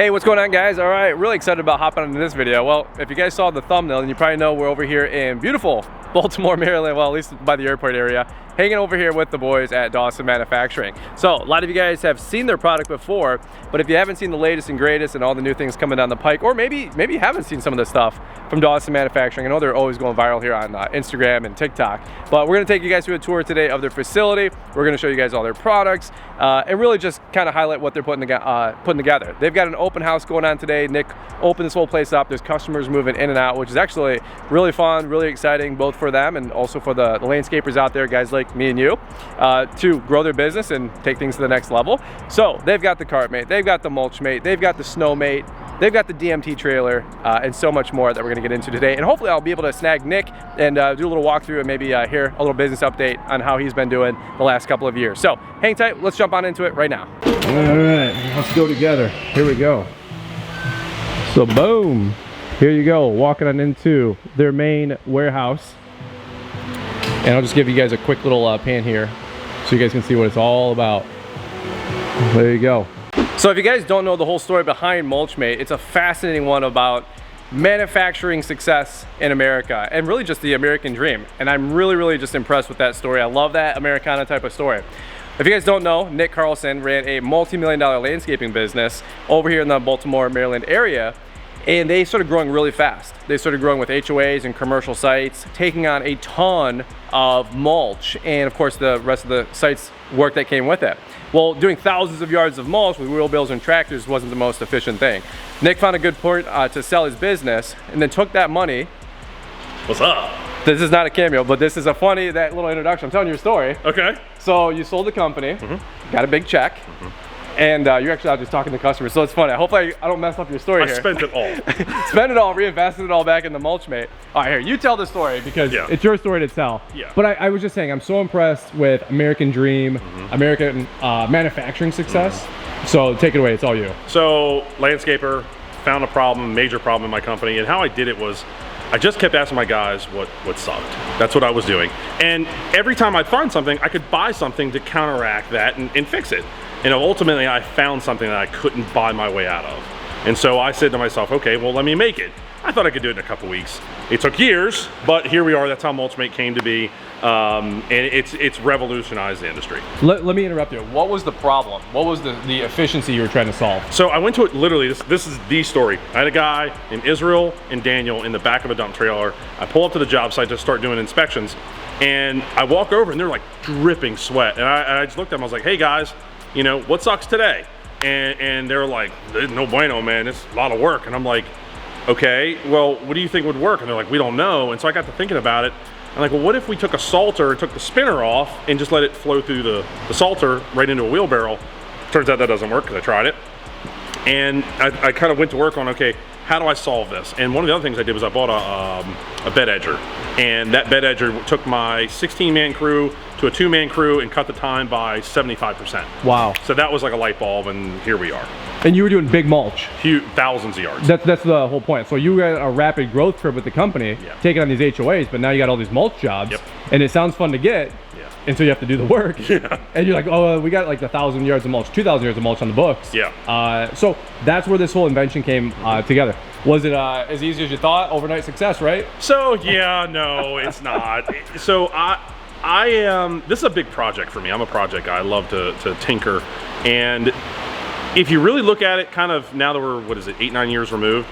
Hey, what's going on, guys? All right, really excited about hopping into this video. Well, if you guys saw the thumbnail, then you probably know we're over here in beautiful Baltimore, Maryland, well, at least by the airport area, hanging over here with the boys at Dawson Manufacturing. So a lot of you guys have seen their product before, but if you haven't seen the latest and greatest and all the new things coming down the pike, or maybe you haven't seen some of the stuff from Dawson Manufacturing, I know they're always going viral here on Instagram and TikTok, but we're gonna take you guys through a tour today of their facility. We're gonna show you guys all their products and really just kind of highlight what they're putting together. They've got an open house going on today. Nick opened this whole place up. There's customers moving in and out, which is actually really fun, really exciting, both for them and also for the landscapers out there, guys like me and you, to grow their business and take things to the next level. So they've got the Cart Mate, they've got the Mulch Mate, they've got the Snow Mate, they've got the DMT trailer, and so much more that we're gonna get into today. And hopefully I'll be able to snag Nick and do a little walkthrough and maybe hear a little business update on how he's been doing the last couple of years. So hang tight, let's jump on into it right now. All right, let's go together. Here we go. So boom, here you go, walking on into their main warehouse. And I'll just give you guys a quick little pan here so you guys can see what it's all about. There you go. So if you guys don't know the whole story behind Mulch Mate, it's a fascinating one about manufacturing success in America and really just the American dream. And I'm really just impressed with that story. I love that Americana type of story. If you guys don't know, Nick Carlson ran a multi-million-dollar landscaping business over here in the Baltimore, Maryland area. And they started growing really fast. They started growing with HOAs and commercial sites, taking on a ton of mulch, and of course the rest of the site's work that came with it. Well, doing thousands of yards of mulch with wheelbills and tractors wasn't the most efficient thing. Nick found a good point to sell his business, and then took that money. What's up? This is not a cameo, but this is a funny, that little introduction. I'm telling you a story. Okay. So you sold the company, got a big check. And you're actually out just talking to customers, so it's funny. Hopefully I don't mess up your story here. I spent it all. Spent it all, reinvested it all back in the Mulch Mate. All right, here, you tell the story because it's your story to tell. Yeah. But I was just saying, I'm so impressed with American dream, American manufacturing success. So take it away, it's all you. So, landscaper, found a problem, major problem in my company, and how I did it was, I just kept asking my guys what sucked. That's what I was doing. And every time I'd find something, I could buy something to counteract that and fix it. And ultimately, I found something that I couldn't buy my way out of. And so I said to myself, okay, well, let me make it. I thought I could do it in a couple weeks. It took years, but here we are. That's how Mulch Mate came to be. And it's revolutionized the industry. Let me interrupt you. What was the problem? What was the efficiency you were trying to solve? So I went to it, literally, this is the story. I had a guy named Israel and Daniel in the back of a dump trailer. I pull up to the job site to start doing inspections. And I walk over and they're like dripping sweat. And I just looked at them, I was like, hey guys, you know, what sucks today? And they're like, no bueno, man, it's a lot of work. And I'm like, okay, well, what do you think would work? And they're like, we don't know. And so I got to thinking about it. I'm like, well, what if we took a salter and took the spinner off and just let it flow through the salter right into a wheelbarrow? Turns out that doesn't work because I tried it. And I kind of went to work on, okay, how do I solve this? And one of the other things I did was I bought a bed edger. And that bed edger took my 16-man crew to a 2-man crew and cut the time by 75%. Wow. So that was like a light bulb, and here we are. And you were doing big mulch. Huge, thousands of yards. That's the whole point. So you got a rapid growth curve with the company, taking on these HOAs, but now you got all these mulch jobs. Yep. And it sounds fun to get until you have to do the work. Yeah. And you're like, oh, we got like 1,000 yards of mulch, 2,000 yards of mulch on the books. Yeah. So that's where this whole invention came together. Was it as easy as you thought? Overnight success, right? So yeah, no, it's not. So I am, this is a big project for me. I'm a project guy. I love to tinker. And if you really look at it, kind of now that we're, 8-9 years removed,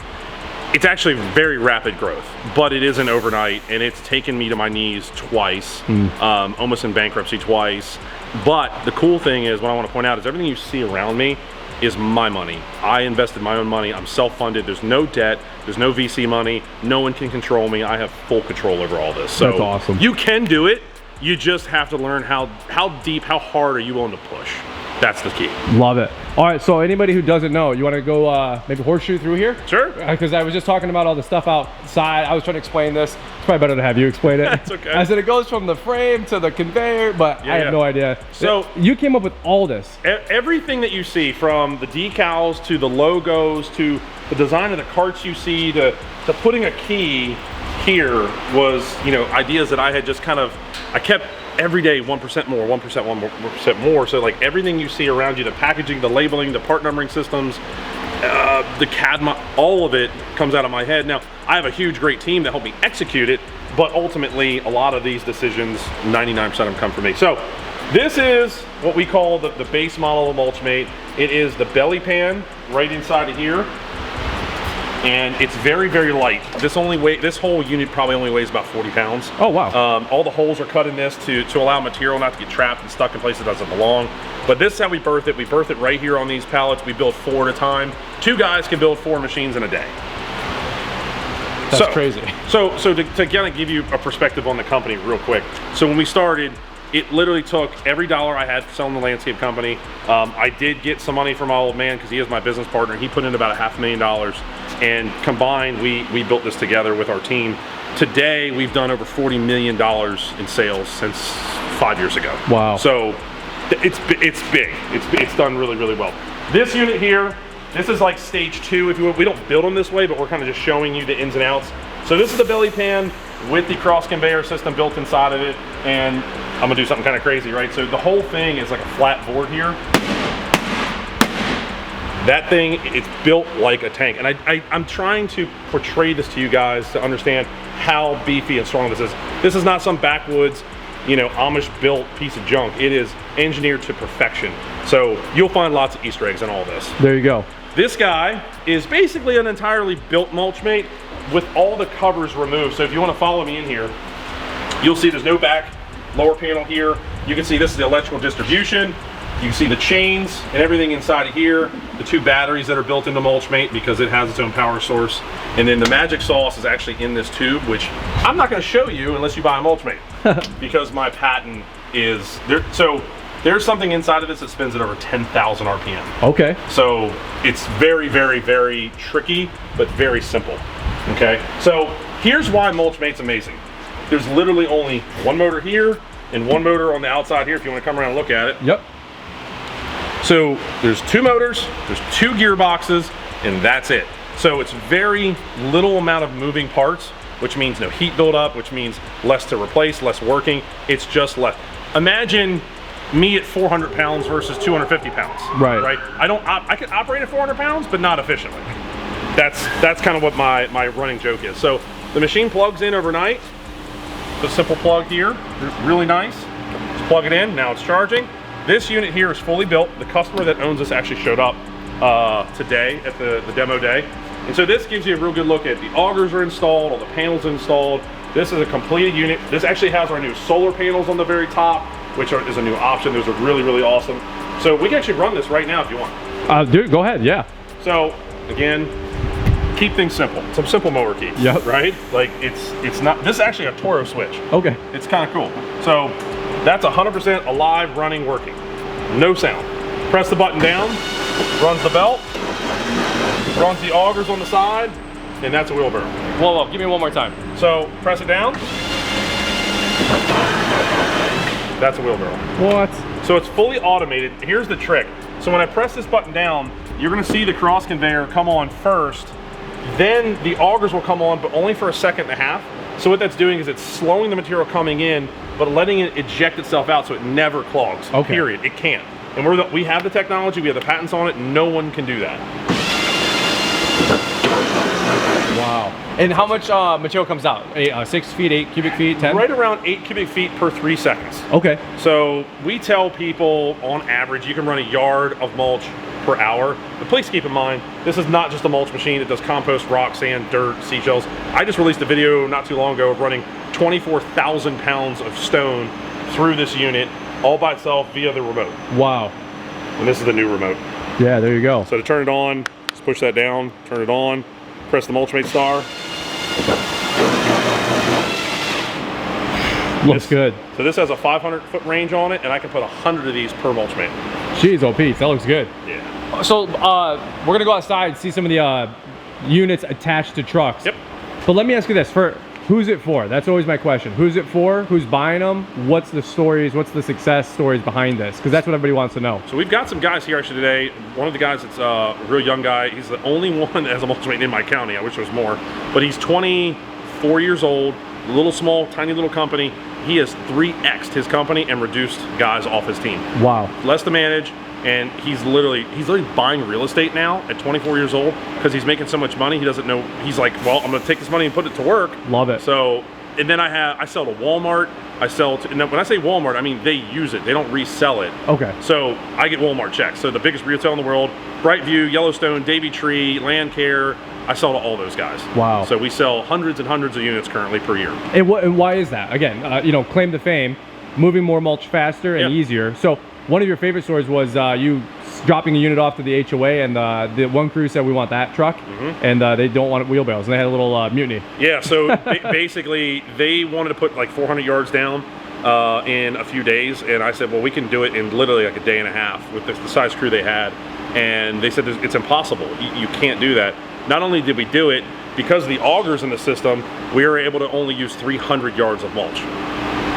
it's actually very rapid growth, but it isn't overnight, and it's taken me to my knees twice, almost in bankruptcy twice. But the cool thing is, what I want to point out is everything you see around me is my money. I invested my own money. I'm self-funded. There's no debt. There's no VC money. No one can control me. I have full control over all this. So that's awesome. You can do it. You just have to learn how deep, how hard are you willing to push. That's the key. Love it. All right, so anybody who doesn't know, you want to go maybe horseshoe through here? Sure. Because I was just talking about all the stuff outside. I was trying to explain this. It's probably better to have you explain it. That's okay. I said it goes from the frame to the conveyor, but I have no idea. So you came up with all this. Everything that you see, from the decals to the logos to the design of the carts you see to putting a key here, was, you know, ideas that I had just kind of, I kept every day 1% more, 1% more. So like everything you see around you, the packaging, the labeling, the part numbering systems, the CAD, all of it comes out of my head. Now, I have a huge, great team that helped me execute it, but ultimately, a lot of these decisions, 99% of them come from me. So, this is what we call the base model of Mulch Mate. It is the belly pan right inside of here, and it's very, very light. This whole unit probably only weighs about 40 pounds. Oh, wow. All the holes are cut in this to allow material not to get trapped and stuck in places it doesn't belong. But this is how we birth it. We birth it right here on these pallets. We build 4 at a time. 2 guys can build 4 machines in a day. That's crazy. So to kind of give you a perspective on the company real quick. So when we started, it literally took every dollar I had selling the landscape company. I did get some money from my old man because he is my business partner. He put in about $500,000, and combined, we built this together with our team. Today, we've done over $40 million in sales since 5 years ago. Wow. So it's big. It's done really, really well. This unit here, this is like stage 2, if you will. We don't build them this way, but we're kind of just showing you the ins and outs. So this is the belly pan with the cross conveyor system built inside of it, and I'm gonna do something kind of crazy, right? So the whole thing is like a flat board here. That thing, it's built like a tank. And I'm trying to portray this to you guys to understand how beefy and strong this is. This is not some backwoods, you know, Amish built piece of junk. It is engineered to perfection. So you'll find lots of Easter eggs in all this. There you go. This guy is basically an entirely built Mulch Mate with all the covers removed. So if you want to follow me in here, you'll see there's no back lower panel here. You can see this is the electrical distribution. You can see the chains and everything inside of here. The 2 batteries that are built into Mulch Mate because it has its own power source. And then the magic sauce is actually in this tube, which I'm not going to show you unless you buy a Mulch Mate because my patent is there. So there's something inside of this that spins at over 10,000 RPM. Okay. So it's very, very, very tricky, but very simple. Okay. So here's why Mulch Mate's amazing. There's literally only 1 motor here and 1 motor on the outside here if you want to come around and look at it. Yep. So there's 2 motors, there's 2 gearboxes, and that's it. So it's very little amount of moving parts, which means no heat buildup, which means less to replace, less working. It's just less. Imagine me at 400 pounds versus 250 pounds. Right. Right. I can operate at 400 pounds, but not efficiently. That's kind of what my running joke is. So the machine plugs in overnight. The simple plug here, really nice. Just plug it in, now it's charging. This unit here is fully built. The customer that owns this actually showed up today at the demo day. And so this gives you a real good look at the augers are installed, all the panels installed. This is a completed unit. This actually has our new solar panels on the very top, which is a new option. Those are really, really awesome. So we can actually run this right now if you want. Dude, go ahead, yeah. So again, keep things simple. Some simple mower keys, yep. Right? Like it's not, this is actually a Toro switch. Okay. It's kind of cool. So that's 100% alive, running, working. No sound. Press the button down, runs the belt, runs the augers on the side, and that's a wheelbarrow. Whoa, give me one more time. So press it down. That's a wheelbarrow. What? So it's fully automated. Here's the trick. So when I press this button down, you're gonna see the cross conveyor come on first, then the augers will come on, but only for a second and a half. So what that's doing is it's slowing the material coming in, but letting it eject itself out so it never clogs, okay. Period. It can't. And we have the technology, we have the patents on it, no one can do that. Wow. And how much material comes out? 6 feet, 8 cubic feet, 10? Right around 8 cubic feet per 3 seconds. Okay. So we tell people on average, you can run a yard of mulch per hour. But please keep in mind, this is not just a mulch machine. It does compost, rock, sand, dirt, seashells. I just released a video not too long ago of running 24,000 pounds of stone through this unit all by itself via the remote. Wow. And this is the new remote. Yeah, there you go. So to turn it on, just push that down, turn it on, press the Mulch Mate star. Looks good. So this has a 500-foot range on it, and I can put 100 of these per Mulch Mate. Jeez, oh Pete, that looks good. Yeah. So we're gonna go outside and see some of the units attached to trucks. Yep. But let me ask you this, who's it for? That's always my question. Who's it for? Who's buying them? What's the stories? What's the success stories behind this? Because that's what everybody wants to know. So we've got some guys here actually today. One of the guys that's a real young guy. He's the only one that has a Mulch Mate in my county. I wish there was more. But he's 24 years old, little small, tiny little company. He has 3x'd his company and reduced guys off his team. Wow. Less to manage, and he's literally buying real estate now at 24 years old because he's making so much money. He doesn't know. He's like, well, I'm gonna take this money and put it to work. Love it. So, and then I sell to Walmart. I sell to, and when I say Walmart, I mean they use it. They don't resell it. Okay. So I get Walmart checks. So the biggest retail in the world, Brightview, Yellowstone, Davy Tree, Land Care. I sell to all those guys. Wow. So we sell hundreds and hundreds of units currently per year. And why is that? Again, you know, claim to fame, moving more mulch faster and easier. So one of your favorite stories was you dropping a unit off to the HOA, and the one crew said, we want that truck, and they don't want wheelbarrows, and they had a little mutiny. Yeah, so basically they wanted to put like 400 yards down in a few days, and I said, well, we can do it in literally like a day and a half with the size crew they had, and they said it's impossible. You can't do that. Not only did we do it, because of the augers in the system, we were able to only use 300 yards of mulch.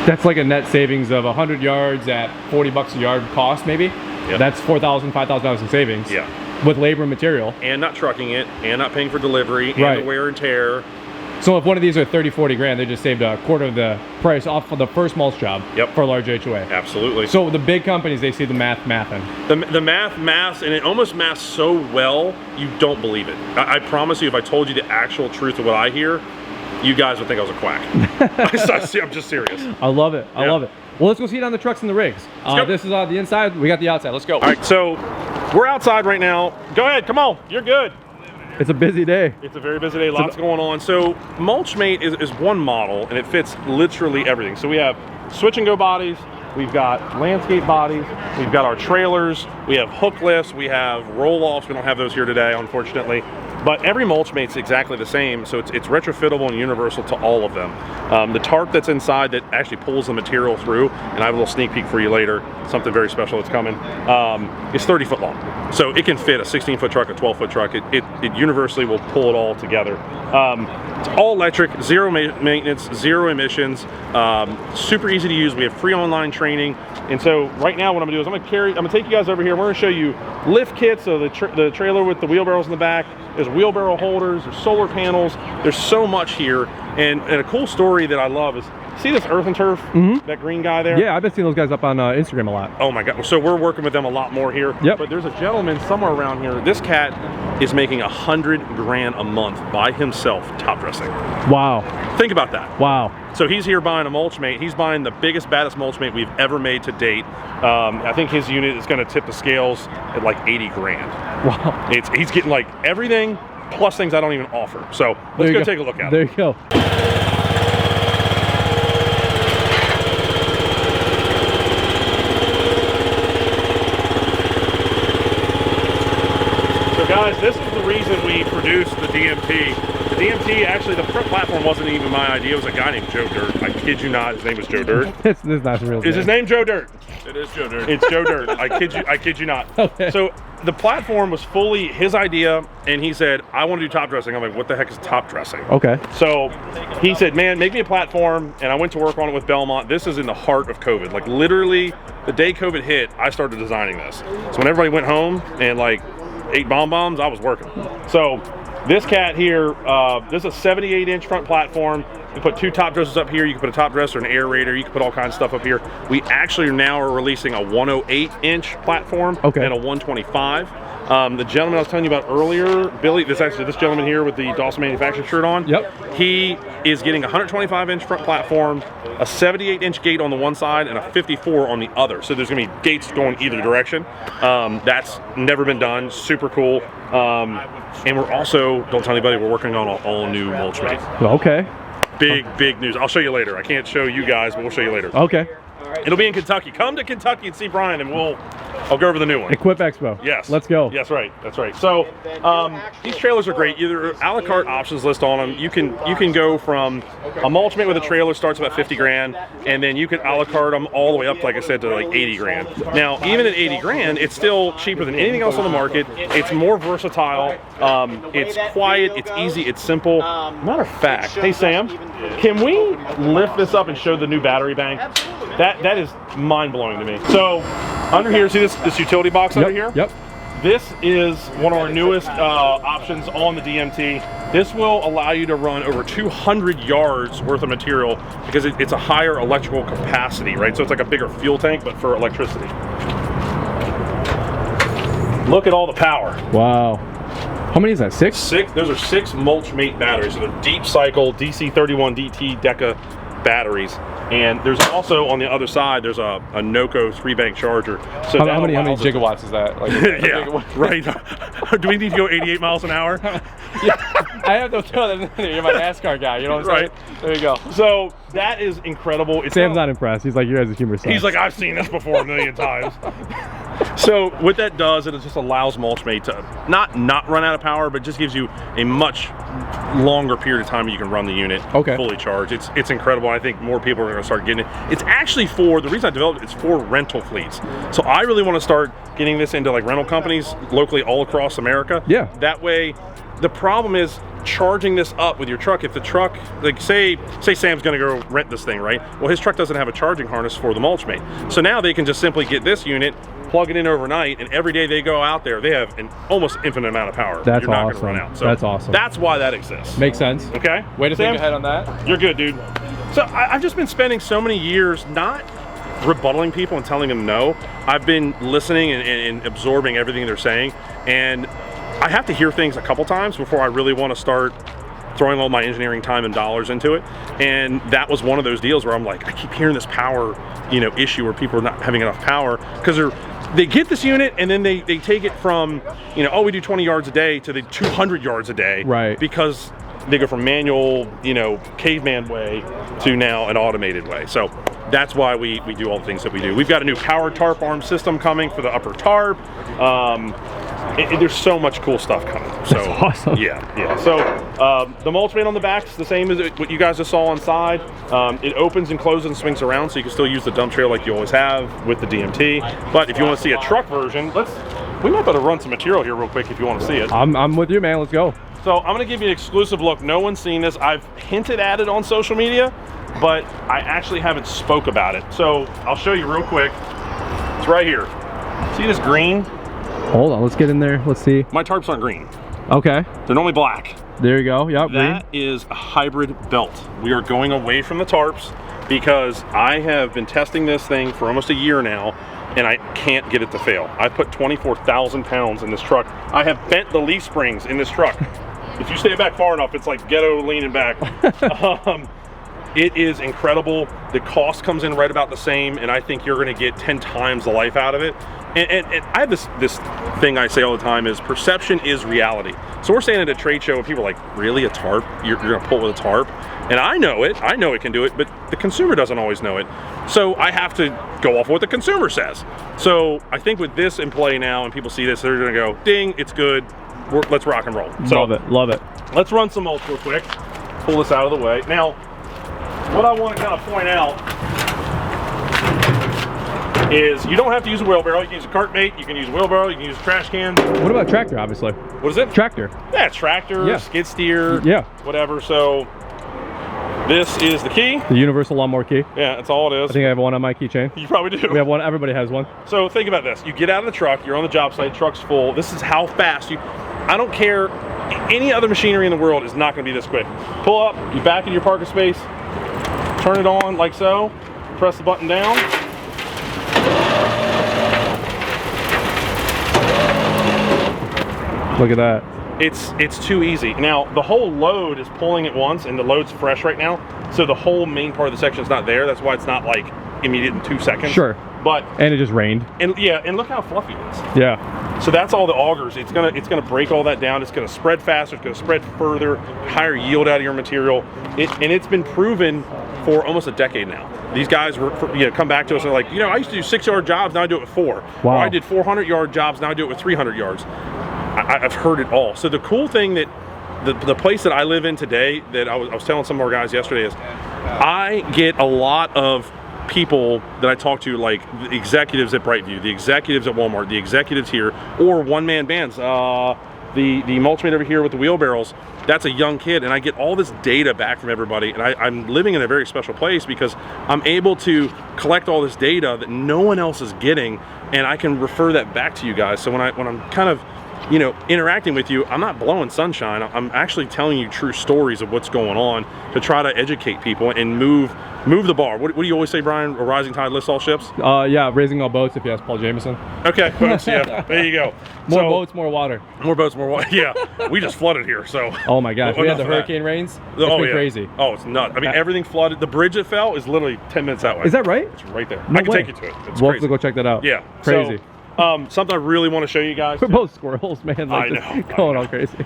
That's like a net savings of 100 yards at 40 bucks a yard cost, maybe. Yep. That's $4,000, $5,000 in savings. Yeah. With labor and material. And not trucking it, and not paying for delivery, and the wear and tear. So if one of these are 30, 40 grand, they just saved a quarter of the price off of the first mulch job for a large HOA. Absolutely. So the big companies, they see the mathing. The maths, and it almost maths so well, you don't believe it. I promise you, if I told you the actual truth of what I hear, you guys would think I was a quack. I'm just serious. I love it. I love it. Well, let's go see it on the trucks and the rigs. This is the inside. We got the outside. Let's go. All right, so we're outside right now. Go ahead. Come on. You're good. It's a busy day. It's a very busy day. Lots going on. So Mulch Mate is one model, and it fits literally everything. So we have switch and go bodies. We've got landscape bodies. We've got our trailers. We have hook lifts. We have roll-offs. We don't have those here today, unfortunately. But every Mulch Mate's exactly the same, so it's retrofittable and universal to all of them. The tarp that's inside that actually pulls the material through, and I have a little sneak peek for you later, something very special that's coming, is 30 foot long. So it can fit a 16-foot truck, a 12-foot truck. It universally will pull it all together. It's all electric, zero maintenance, zero emissions, super easy to use. We have free online training. And so right now what I'm gonna do is I'm gonna take you guys over here. We're gonna show you lift kits of the trailer with the wheelbarrows in the back. There's wheelbarrow holders, there's solar panels, there's so much here. And a cool story that I love is, see this Earth and Turf, that green guy there? Yeah, I've been seeing those guys up on Instagram a lot. Oh my God, so we're working with them a lot more here. Yep. But there's a gentleman somewhere around here, this cat is making 100 grand a month by himself top dressing. Wow. Think about that. Wow. So he's here buying a Mulch Mate. He's buying the biggest, baddest Mulch Mate we've ever made to date. I think his unit is gonna tip the scales at like 80 grand. Wow. He's getting like everything plus things I don't even offer. So let's go take a look at it. There you go. So guys, this is the reason we produced the DMT. The DMT, actually, the front platform wasn't even my idea. It was a guy named Joe Dirt. I kid you not, his name was Joe Dirt. This is not real. Is his name Joe Dirt? It is Joe Dirt. It's Joe Dirt. I kid you not. Okay. So the platform was fully his idea, and he said, I want to do top dressing. I'm like, what the heck is top dressing? Okay. So he said, man, make me a platform, and I went to work on it with Belmont. This is in the heart of COVID. Like literally, the day COVID hit, I started designing this. So when everybody went home and like ate bombs, I was working. So this cat here, this is a 78-inch front platform. You put two top dressers up here. You can put a top dresser, an aerator. You can put all kinds of stuff up here. We actually now are releasing a 108-inch platform and a 125. The gentleman I was telling you about earlier, Billy, this gentleman here with the Dawson Manufacturing shirt on. Yep. He is getting a 125-inch front platform, a 78-inch gate on the one side, and a 54 on the other. So there's gonna be gates going either direction. That's never been done. Super cool. And we're also, don't tell anybody, we're working on an all-new Mulch Mate. Okay. Big news. I'll show you later. I can't show you guys, but we'll show you later. Okay. It'll be in Kentucky. Come to Kentucky and see Brian, and I'll go over the new one. Equip Expo. Yes. Let's go. Yes, right. That's right. So these trailers are great. Either a la carte options list on them. You can go from a Mulch Mate with a trailer starts about 50 grand, and then you can a la carte them all the way up, like I said, to like 80 grand. Now, even at 80 grand, it's still cheaper than anything else on the market. It's more versatile. It's quiet. It's easy. It's simple. Matter of fact, hey Sam, can we lift this up and show the new battery bank? That is mind-blowing to me. So under here, see this utility box under here? Yep. This is one of our newest options on the DMT. This will allow you to run over 200 yards worth of material because it's a higher electrical capacity, right? So it's like a bigger fuel tank, but for electricity. Look at all the power. Wow. How many is that? 6? 6. Those are 6 Mulch Mate batteries. So they're deep cycle DC31 DT Deca batteries. And there's also on the other side, there's a Noco 3-bank charger. So how many gigawatts is that? Like, yeah, right. Do we need to go 88 miles an hour? Yeah, I have to tell them you're my NASCAR guy. You know what I'm saying? Right. There you go. So that is incredible. Sam's not impressed. He's like, you guys are humor stuff. He's like, I've seen this before a million times. So what that does, it just allows Mulch Mate to not run out of power, but just gives you a much longer period of time you can run the unit fully charged. It's incredible. I think more people are going to start getting it. It's actually the reason I developed it's for rental fleets. So I really want to start getting this into like rental companies locally all across America. Yeah. That way, the problem is charging this up with your truck. If the truck, like say Sam's gonna go rent this thing, right? Well, his truck doesn't have a charging harness for the Mulch Mate. So now they can just simply get this unit, plug it in overnight, and every day they go out there, they have an almost infinite amount of power. That's You're not awesome. gonna run out. So that's awesome. That's why that exists. Makes sense. Okay? Way to think Sam, ahead on that. You're good, dude. So I've just been spending so many years not rebuttaling people and telling them no. I've been listening and absorbing everything they're saying, and I have to hear things a couple times before I really want to start throwing all my engineering time and dollars into it. And that was one of those deals where I'm like, I keep hearing this power, issue where people are not having enough power because they get this unit and then they take it from, oh, we do 20 yards a day to the 200 yards a day. Right. Because they go from manual, caveman way to now an automated way. So that's why we do all the things that we do. We've got a new powered tarp arm system coming for the upper tarp. There's so much cool stuff coming. So that's awesome. Yeah. So the Mulch Mate on the back is the same as what you guys just saw inside. It opens and closes and swings around, so you can still use the dump trailer like you always have with the DMT. But if you want to see a truck version, we might better run some material here real quick if you want to see it. I'm with you, man. Let's go. So I'm gonna give you an exclusive look. No one's seen this. I've hinted at it on social media, but I actually haven't spoke about it. So I'll show you real quick. It's right here. See this green? Hold on, let's get in there. Let's see. My tarps aren't green. Okay. They're normally black. There you go. Yep. That is a hybrid belt. We are going away from the tarps because I have been testing this thing for almost a year now, and I can't get it to fail. I put 24,000 pounds in this truck. I have bent the leaf springs in this truck. If you stay back far enough, it's like ghetto leaning back. It is incredible. The cost comes in right about the same, and I think you're gonna get 10 times the life out of it. And I have this thing I say all the time is perception is reality. So we're standing at a trade show and people are like, really, a tarp? You're gonna pull it with a tarp? And I know it can do it, but the consumer doesn't always know it. So I have to go off what the consumer says. So I think with this in play now and people see this, they're gonna go, ding, it's good, let's rock and roll. So love it. Let's run some mulch real quick. Pull this out of the way. Now, what I want to kind of point out is you don't have to use a wheelbarrow. You can use a cart bait, you can use a wheelbarrow, you can use a trash can. What about tractor, obviously? What is it? Tractor. Yeah, tractor, skid steer, whatever. So this is the key. The universal lawnmower key. Yeah, that's all it is. I think I have one on my keychain. You probably do. We have one, everybody has one. So think about this. You get out of the truck, you're on the job site, truck's full. This is how fast I don't care, any other machinery in the world is not gonna be this quick. Pull up, you back in your parking space, turn it on like so, press the button down. Look at that. It's too easy. Now, the whole load is pulling at once, and the load's fresh right now, so the whole main part of the section is not there. That's why it's not like immediate in 2 seconds. Sure. But and it just rained. And yeah, and look how fluffy it is. Yeah. So that's all the augers. It's gonna break all that down. It's gonna spread faster. It's gonna spread further. Higher yield out of your material. And it's been proven for almost a decade now. These guys come back to us and they're like, I used to do 6-yard jobs, now I do it with 4. Wow. Or I did 400-yard jobs, now I do it with 300 yards. I've heard it all. So the cool thing that the place that I live in today, that I was telling some of our guys yesterday, is I get a lot of people that I talk to, like the executives at Brightview, the executives at Walmart, the executives here, or one-man bands. The Mulch Mate over here with the wheelbarrows, that's a young kid, and I get all this data back from everybody, and I'm living in a very special place because I'm able to collect all this data that no one else is getting, and I can refer that back to you guys. So when I'm kind of you know, interacting with you, I'm not blowing sunshine. I'm actually telling you true stories of what's going on to try to educate people and move the bar. What do you always say, Brian? A rising tide lifts all ships? Yeah, raising all boats, if you ask Paul Jameson. Okay, boats, yeah, there you go. More boats, more water. More boats, more water, yeah. We just flooded here, so. Oh my gosh, we had the hurricane rains. It's been crazy. Oh, it's nuts. I mean, everything flooded. The bridge that fell is literally 10 minutes that way. Is that right? It's right there. No I can way. take you to it. It's We'll crazy. have to go check that out. Yeah. Crazy. So, something I really want to show you guys. We're both squirrels, man. Like, I know. Going all crazy.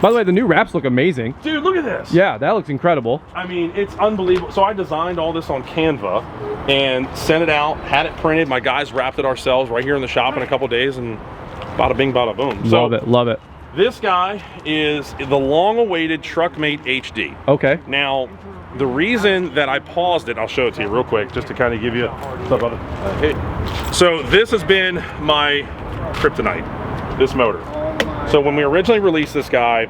By the way, the new wraps look amazing. Dude, look at this. Yeah, that looks incredible. I mean, it's unbelievable. So I designed all this on Canva and sent it out, had it printed. My guys wrapped it ourselves right here in the shop in a couple days, and bada bing, bada boom. Love it, love it. This guy is the long-awaited Truck Mate HD. Okay. Now, the reason that I paused it, I'll show it to you real quick, just to kind of give you. What's up, brother? So this has been my kryptonite, this motor. So when we originally released this guy,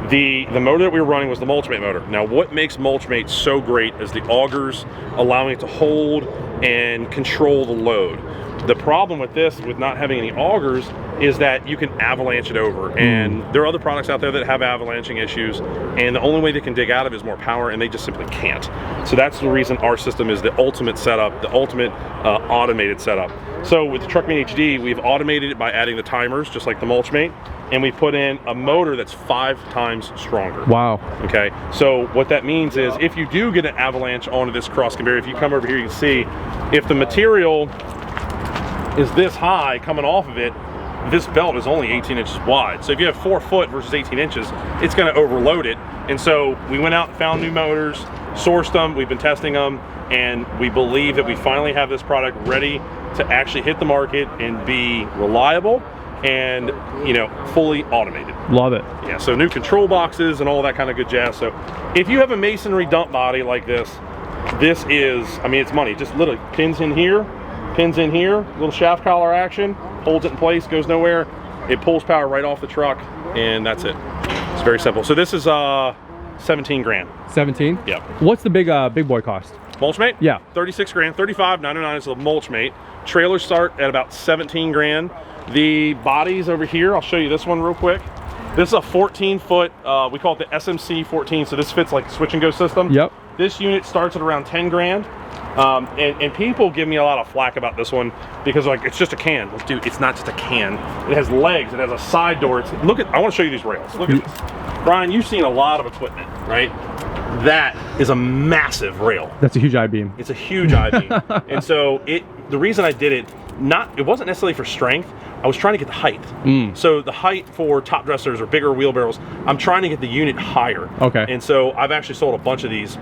the motor that we were running was the Mulch Mate motor. Now, what makes Mulch Mate so great is the augers allowing it to hold and control the load. The problem with this, with not having any augers, is that you can avalanche it over. And there are other products out there that have avalanching issues, and the only way they can dig out of it is more power, and they just simply can't. So that's the reason our system is the ultimate setup, the ultimate automated setup. So with the Truck Mate HD, we've automated it by adding the timers, just like the Mulch Mate, and we put in a motor that's 5 times stronger. Wow. Okay, so what that means is if you do get an avalanche onto this cross conveyor, if you come over here, you can see if the material is this high coming off of it, this belt is only 18 inches wide. So if you have 4 foot versus 18 inches, it's gonna overload it. And so we went out and found new motors, sourced them, we've been testing them, and we believe that we finally have this product ready to actually hit the market and be reliable and, you know, fully automated. Love it. Yeah, so new control boxes and all that kind of good jazz. So if you have a masonry dump body like this, this is, I mean, it's money. Just literally pins in here, little shaft collar action, holds it in place, goes nowhere. It pulls power right off the truck, and that's it. It's very simple. So this is 17 grand. 17? Yep. What's the big boy cost? Mulch Mate? Yeah. 36 grand, 35.99 is the Mulch Mate. Trailers start at about 17 grand. The bodies over here, I'll show you this one real quick. This is a 14 foot, we call it the SMC 14, so this fits like a switch and go system. Yep. This unit starts at around 10 grand. And people give me a lot of flack about this one because like it's just a can. Well, dude, it's not just a can. It has legs. It has a side door. I want to show you these rails. Look at this, Brian. You've seen a lot of equipment, right? That is a massive rail. That's a huge I-beam. It's a huge I-beam, and so the reason I did it, it wasn't necessarily for strength. I was trying to get the height. So the height for top dressers or bigger wheelbarrows, I'm trying to get the unit higher. Okay. And so I've actually sold a bunch of these.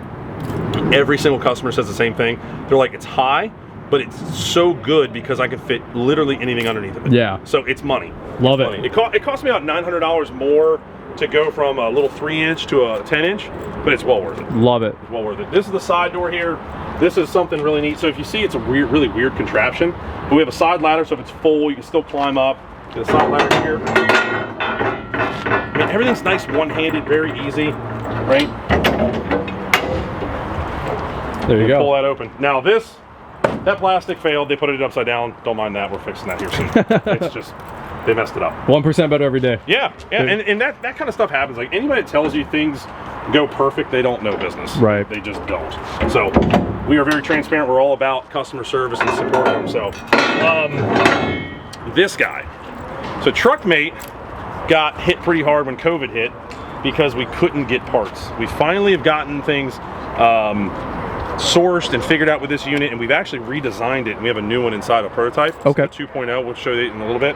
Every single customer says the same thing. They're like, it's high, but it's so good because I can fit literally anything underneath of it. Yeah. So it's money. Love it's it. Money. It cost me about $900 more to go from a little 3-inch to a 10-inch, but it's well worth it. Love it. It's well worth it. This is the side door here. This is something really neat. So if you see, it's a really weird contraption, but we have a side ladder, so if it's full, you can still climb up. Get a side ladder here. I mean, everything's nice, one-handed, very easy, right? There you go. Pull that open. Now that plastic failed. They put it upside down. Don't mind that. We're fixing that here soon. It's just, they messed it up. 1% better every day. Yeah. And that kind of stuff happens. Like anybody that tells you things go perfect, they don't know business. Right. They just don't. So we are very transparent. We're all about customer service and supporting them. So this guy. So Truck Mate got hit pretty hard when COVID hit because we couldn't get parts. We finally have gotten things sourced and figured out with this unit, and we've actually redesigned it, and we have a new one inside a prototype. Okay. 2.0, we'll show you in a little bit.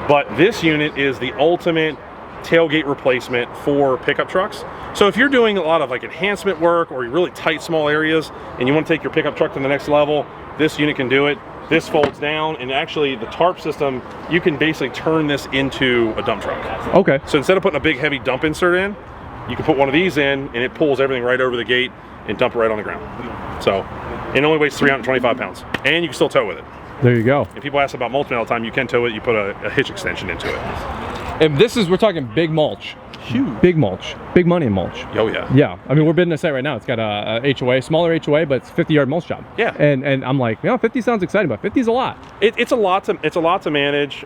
But this unit is the ultimate tailgate replacement for pickup trucks. So if you're doing a lot of like enhancement work or really tight small areas and you want to take your pickup truck to the next level, this unit can do it. This folds down, and actually the tarp system, you can basically turn this into a dump truck. Okay. So instead of putting a big heavy dump insert in, you can put one of these in and it pulls everything right over the gate and dump it right on the ground. So it only weighs 325 pounds, and you can still tow with it. There you go. And people ask about mulch all the time. You can tow it. You put a hitch extension into it. And this is, we're talking big mulch. Huge. Big mulch. Big money in mulch. Oh yeah. Yeah. I mean, we're bidding a site right now. It's got a HOA, smaller HOA, but it's 50-yard mulch job. Yeah. And I'm like, 50 sounds exciting, but 50 is a lot. It's a lot to manage.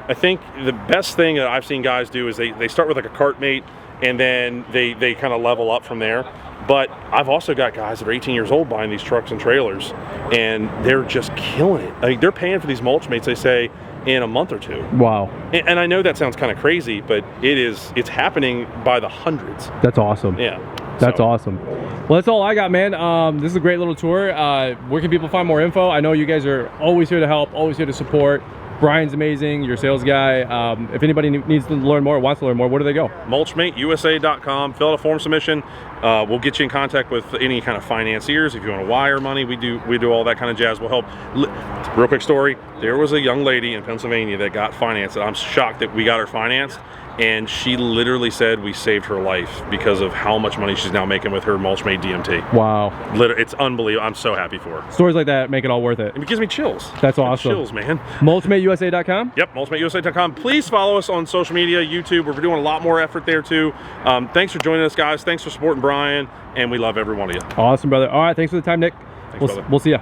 I think the best thing that I've seen guys do is they start with like a cart mate, and then they kind of level up from there. But I've also got guys that are 18 years old buying these trucks and trailers, and they're just killing it. I mean, they're paying for these mulch mates, they say, in a month or two. Wow. And I know that sounds kind of crazy, but it's happening by the hundreds. That's awesome. Yeah. That's awesome. Well, that's all I got, man. This is a great little tour. Where can people find more info? I know you guys are always here to help, always here to support. Brian's amazing, your sales guy. If anybody needs to learn more, wants to learn more, where do they go? MulchMateUSA.com. Fill out a form submission. We'll get you in contact with any kind of financiers. If you want to wire money, we do all that kind of jazz. We'll help. Real quick story. There was a young lady in Pennsylvania that got financed. I'm shocked that we got her financed. And she literally said we saved her life because of how much money she's now making with her Mulch Mate DMT. Wow. It's unbelievable. I'm so happy for her. Stories like that make it all worth it. It gives me chills. That's awesome. Chills, man. MulchMateUSA.com? Yep, MulchMateUSA.com. Please follow us on social media, YouTube. We're doing a lot more effort there too. Thanks for joining us, guys. Thanks for supporting Brian, and we love every one of you. Awesome, brother. All right, thanks for the time, Nick. Thanks, brother. We'll see ya.